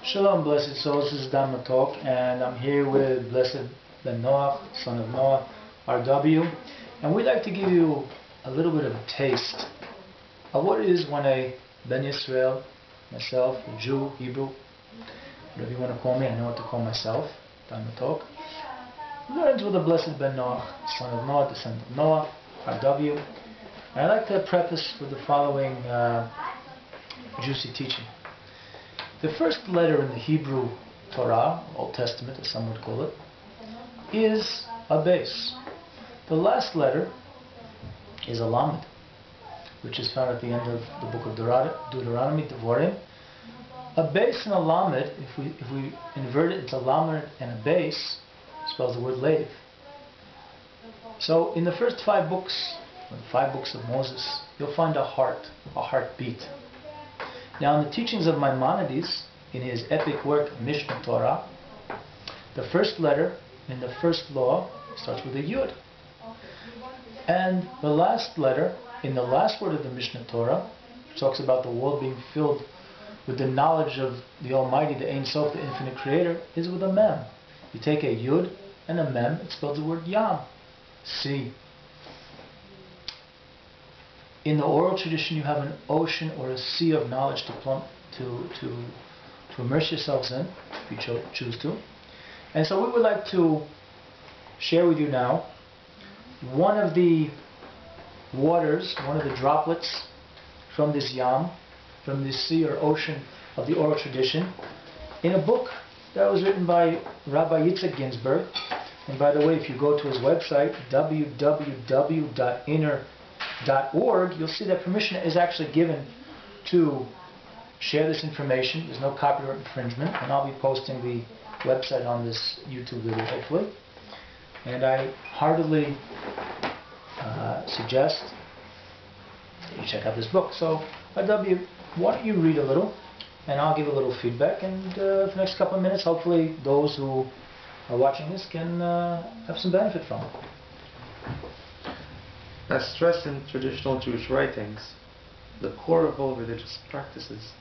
Shalom, blessed souls. This is Dun Matook, and I'm here with Blessed Noah, son of Noah RW, and we'd like to give you a little bit of a taste of what it is when a Ben Yisrael, myself, a Jew, Hebrew, whatever you want to call me, I know what to call myself, Dun Matook, learns with the Blessed Ben Noah, son of Noah, descendant of Noah RW. And I'd like to preface with the following juicy teaching. The first letter in the Hebrew Torah, Old Testament as some would call it, is a base. The last letter is a lamed, which is found at the end of the book of Deuteronomy, Devorim. A base and a lamed, if we invert it into lamed and a base, spells the word leiv. So in the first five books of Moses, you'll find a heartbeat. Now in the teachings of Maimonides, in his epic work Mishnah Torah, the first letter in the first law starts with a Yud. And the last letter, in the last word of the Mishnah Torah, which talks about the world being filled with the knowledge of the Almighty, the Ein Sof, the Infinite Creator, is with a Mem. You take a Yud and a Mem, it spells the word Yam, sea. In the oral tradition, you have an ocean or a sea of knowledge to immerse yourselves in, if you choose to. And so we would like to share with you now one of the waters, one of the droplets from this yam, from this sea or ocean of the oral tradition, in a book that was written by Rabbi Yitzchak Ginsburgh. And by the way, if you go to his website, www.inner.org, you'll see that permission is actually given to share this information. There's no copyright infringement, and I'll be posting the website on this YouTube video, hopefully. And I heartily suggest that you check out this book. So, RW, why don't you read a little, and I'll give a little feedback, and for the next couple of minutes, hopefully those who are watching this can have some benefit from it. As stressed in traditional Jewish writings, the core of all religious practices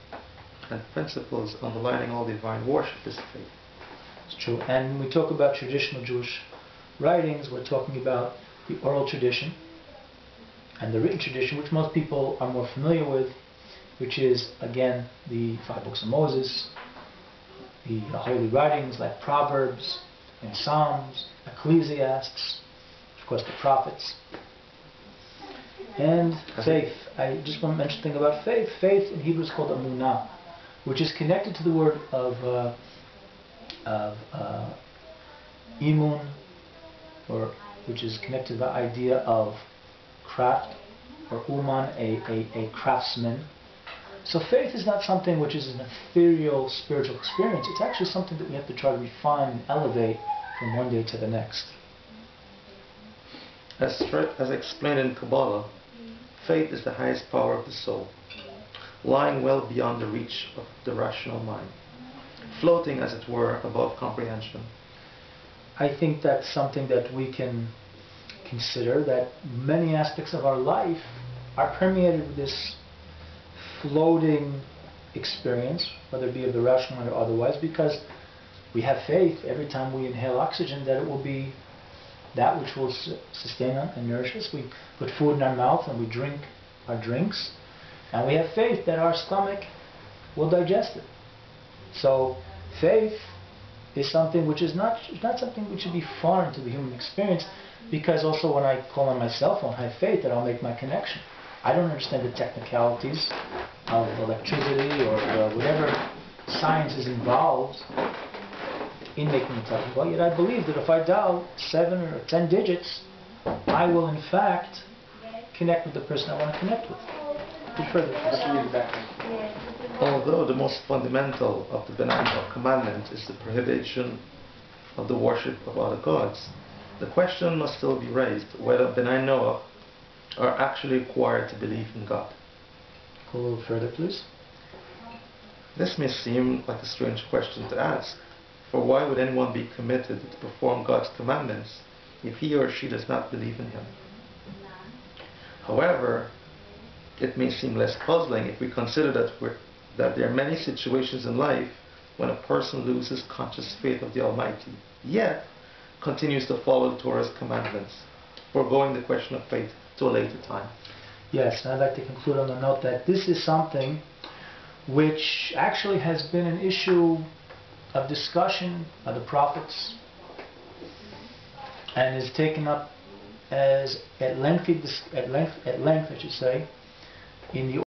and principles underlining all divine worship is faith. It's true. And when we talk about traditional Jewish writings, we're talking about the oral tradition and the written tradition, which most people are more familiar with, which is, again, the five books of Moses, the holy writings like Proverbs and Psalms, Ecclesiastes, of course the prophets. And faith. I just want to mention something about faith. Faith in Hebrew is called emunah, which is connected to the word of imun, or which is connected to the idea of craft, or uman, a craftsman. So faith is not something which is an ethereal spiritual experience. It's actually something that we have to try to refine and elevate from one day to the next. As explained in Kabbalah, faith is the highest power of the soul, lying well beyond the reach of the rational mind, floating, as it were, above comprehension. I think that's something that we can consider, that many aspects of our life are permeated with this floating experience, whether it be of the rational mind or otherwise, because we have faith every time we inhale oxygen that it will be that which will sustain and nourish us. We put food in our mouth and we drink our drinks, and we have faith that our stomach will digest it. So faith is something which is not something which should be foreign to the human experience, because also when I call on my cell phone, I have faith that I'll make my connection. I don't understand the technicalities of electricity or whatever science is involved in making the telephone, yet I believe that if I dial 7 or 10 digits, I will in fact connect with the person I want to connect with. Although the most fundamental of the benign commandment is the prohibition of the worship of other gods, the question must still be raised whether B'nai Noah are actually required to believe in God. Go a little further, please. This may seem like a strange question to ask, for why would anyone be committed to perform God's commandments if he or she does not believe in Him? However, it may seem less puzzling if we consider that there are many situations in life when a person loses conscious faith of the Almighty, yet continues to follow the Torah's commandments, foregoing the question of faith to a later time. Yes, and I'd like to conclude on the note that this is something which actually has been an issue of discussion of the prophets and is taken up as at length, I should say, in the